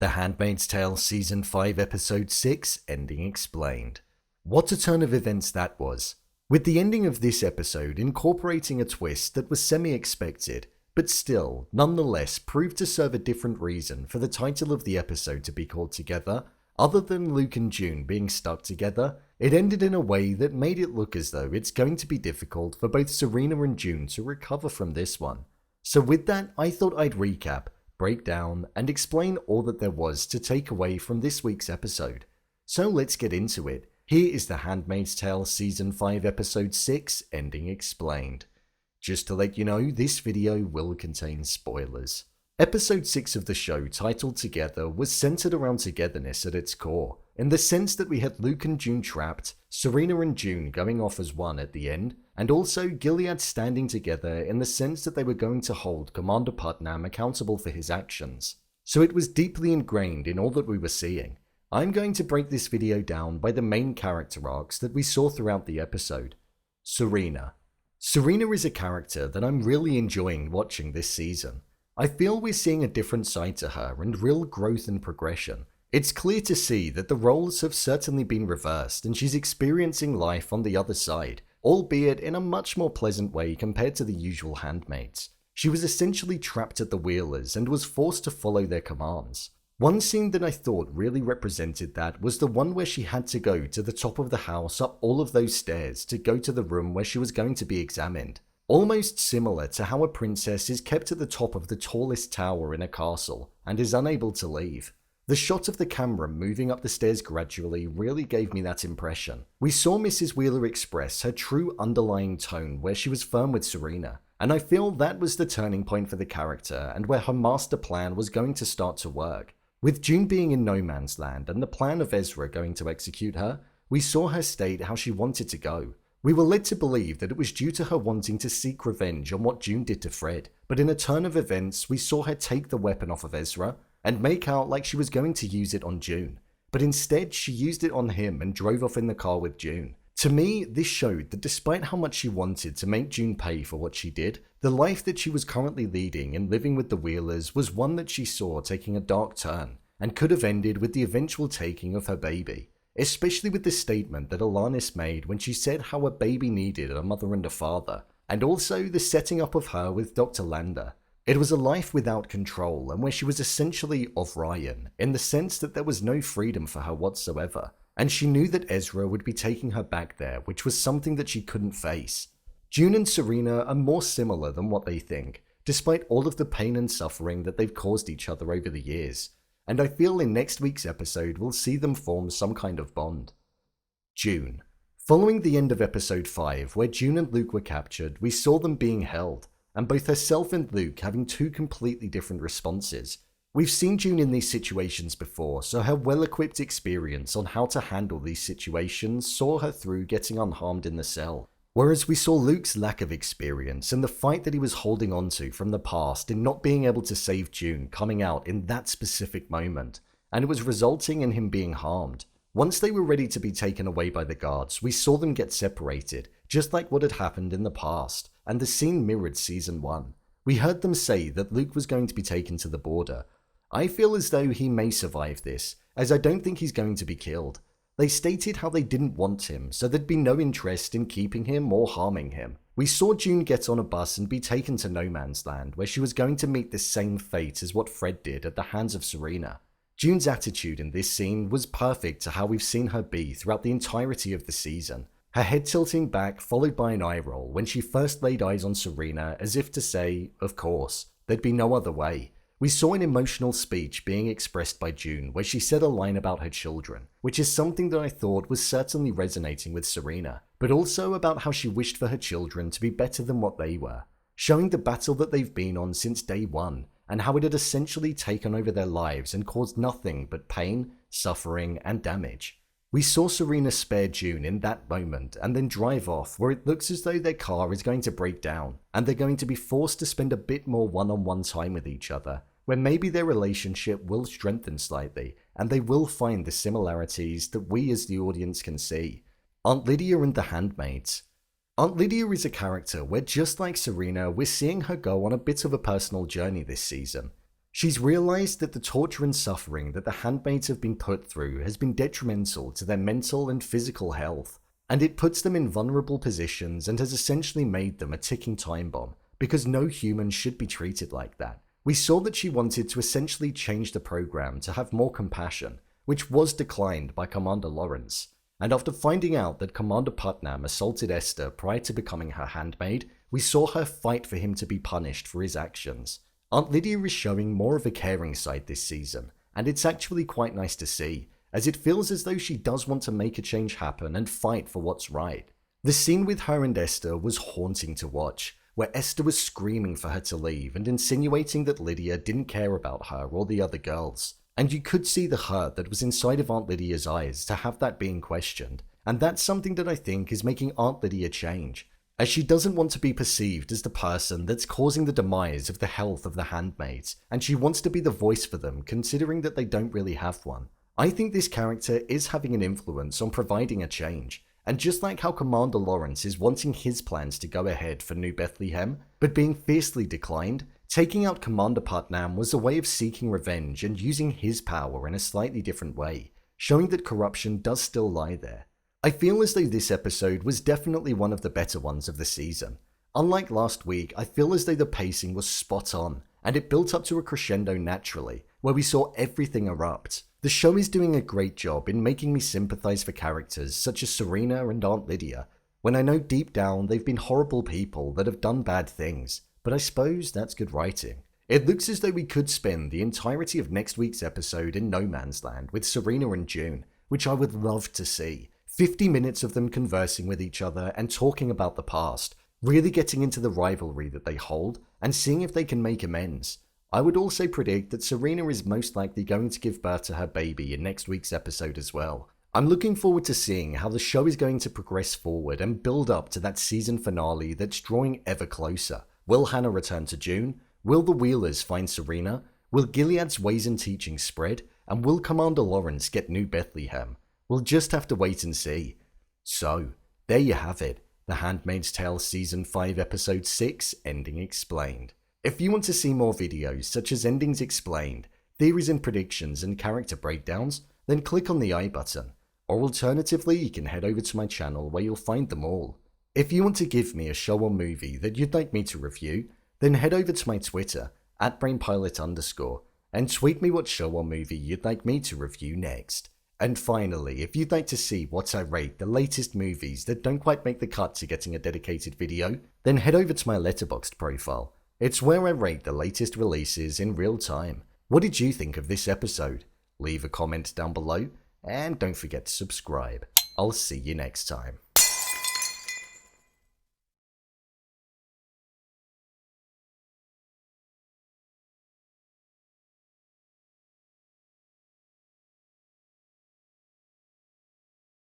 The Handmaid's Tale Season 5 Episode 6 Ending Explained. What a turn of events that was, with the ending of this episode incorporating a twist that was semi-expected, but still, nonetheless proved to serve a different reason for the title of the episode to be called together. Other than Luke and June being stuck together, it ended in a way that made it look as though it's going to be difficult for both Serena and June to recover from this one. So with that, I thought I'd recap, break down, and explain all that there was to take away from this week's episode. So let's get into it. Here is The Handmaid's Tale Season 5 Episode 6 Ending Explained. Just to let you know, this video will contain spoilers. Episode 6 of the show, titled Together, was centered around togetherness at its core, in the sense that we had Luke and June trapped, Serena and June going off as one at the end, and also Gilead standing together in the sense that they were going to hold Commander Putnam accountable for his actions. So it was deeply ingrained in all that we were seeing. I'm going to break this video down by the main character arcs that we saw throughout the episode. Serena. Serena is a character that I'm really enjoying watching this season. I feel we're seeing a different side to her and real growth and progression. It's clear to see that the roles have certainly been reversed and she's experiencing life on the other side, albeit in a much more pleasant way compared to the usual handmaids. She was essentially trapped at the Wheelers and was forced to follow their commands. One scene that I thought really represented that was the one where she had to go to the top of the house up all of those stairs to go to the room where she was going to be examined. Almost similar to how a princess is kept at the top of the tallest tower in a castle and is unable to leave. The shot of the camera moving up the stairs gradually really gave me that impression. We saw Mrs. Wheeler express her true underlying tone where she was firm with Serena, and I feel that was the turning point for the character and where her master plan was going to start to work. With June being in no man's land and the plan of Ezra going to execute her, we saw her state how she wanted to go. We were led to believe that it was due to her wanting to seek revenge on what June did to Fred, but in a turn of events we saw her take the weapon off of Ezra and make out like she was going to use it on June, but instead she used it on him and drove off in the car with June. To me, this showed that despite how much she wanted to make June pay for what she did, the life that she was currently leading and living with the Wheelers was one that she saw taking a dark turn and could have ended with the eventual taking of her baby. Especially with the statement that Alanis made when she said how a baby needed a mother and a father, and also the setting up of her with Dr. Lander. It was a life without control and where she was essentially of Ryan, in the sense that there was no freedom for her whatsoever, and she knew that Ezra would be taking her back there, which was something that she couldn't face. June and Serena are more similar than what they think, despite all of the pain and suffering that they've caused each other over the years. And I feel in next week's episode we'll see them form some kind of bond. June. Following the end of episode 5, where June and Luke were captured, we saw them being held, and both herself and Luke having two completely different responses. We've seen June in these situations before, so her well-equipped experience on how to handle these situations saw her through getting unharmed in the cell. Whereas we saw Luke's lack of experience and the fight that he was holding onto from the past in not being able to save June coming out in that specific moment, and it was resulting in him being harmed. Once they were ready to be taken away by the guards, we saw them get separated, just like what had happened in the past, and the scene mirrored season 1. We heard them say that Luke was going to be taken to the border. I feel as though he may survive this, as I don't think he's going to be killed. They stated how they didn't want him, so there'd be no interest in keeping him or harming him. We saw June get on a bus and be taken to no man's land, where she was going to meet the same fate as what Fred did at the hands of Serena. June's attitude in this scene was perfect to how we've seen her be throughout the entirety of the season. Her head tilting back, followed by an eye roll when she first laid eyes on Serena, as if to say, of course, there'd be no other way. We saw an emotional speech being expressed by June where she said a line about her children, which is something that I thought was certainly resonating with Serena, but also about how she wished for her children to be better than what they were, showing the battle that they've been on since day one and how it had essentially taken over their lives and caused nothing but pain, suffering, and damage. We saw Serena spare June in that moment and then drive off where it looks as though their car is going to break down and they're going to be forced to spend a bit more one-on-one time with each other, where maybe their relationship will strengthen slightly and they will find the similarities that we as the audience can see. Aunt Lydia and the Handmaids. Aunt Lydia is a character where, just like Serena, we're seeing her go on a bit of a personal journey this season. She's realized that the torture and suffering that the handmaids have been put through has been detrimental to their mental and physical health, and it puts them in vulnerable positions and has essentially made them a ticking time bomb, because no human should be treated like that. We saw that she wanted to essentially change the program to have more compassion, which was declined by Commander Lawrence. And after finding out that Commander Putnam assaulted Esther prior to becoming her handmaid, we saw her fight for him to be punished for his actions. Aunt Lydia is showing more of a caring side this season, and it's actually quite nice to see, as it feels as though she does want to make a change happen and fight for what's right. The scene with her and Esther was haunting to watch, where Esther was screaming for her to leave and insinuating that Lydia didn't care about her or the other girls. And you could see the hurt that was inside of Aunt Lydia's eyes to have that being questioned, and that's something that I think is making Aunt Lydia change, as she doesn't want to be perceived as the person that's causing the demise of the health of the handmaids, and she wants to be the voice for them considering that they don't really have one. I think this character is having an influence on providing a change, and just like how Commander Lawrence is wanting his plans to go ahead for New Bethlehem, but being fiercely declined, taking out Commander Putnam was a way of seeking revenge and using his power in a slightly different way, showing that corruption does still lie there. I feel as though this episode was definitely one of the better ones of the season. Unlike last week, I feel as though the pacing was spot on, and it built up to a crescendo naturally, where we saw everything erupt. The show is doing a great job in making me sympathize for characters such as Serena and Aunt Lydia, when I know deep down they've been horrible people that have done bad things, but I suppose that's good writing. It looks as though we could spend the entirety of next week's episode in No Man's Land with Serena and June, which I would love to see. 50 minutes of them conversing with each other and talking about the past, really getting into the rivalry that they hold, and seeing if they can make amends. I would also predict that Serena is most likely going to give birth to her baby in next week's episode as well. I'm looking forward to seeing how the show is going to progress forward and build up to that season finale that's drawing ever closer. Will Hannah return to June? Will the Wheelers find Serena? Will Gilead's ways and teachings spread? And will Commander Lawrence get New Bethlehem? We'll just have to wait and see. So, there you have it. The Handmaid's Tale Season 5 Episode 6, Ending Explained. If you want to see more videos such as Endings Explained, theories and predictions and character breakdowns, then click on the I button. Or alternatively, you can head over to my channel where you'll find them all. If you want to give me a show or movie that you'd like me to review, then head over to my Twitter, @BrainPilot_, and tweet me what show or movie you'd like me to review next. And finally, if you'd like to see what I rate the latest movies that don't quite make the cut to getting a dedicated video, then head over to my Letterboxd profile. It's where I rate the latest releases in real time. What did you think of this episode? Leave a comment down below, and don't forget to subscribe. I'll see you next time.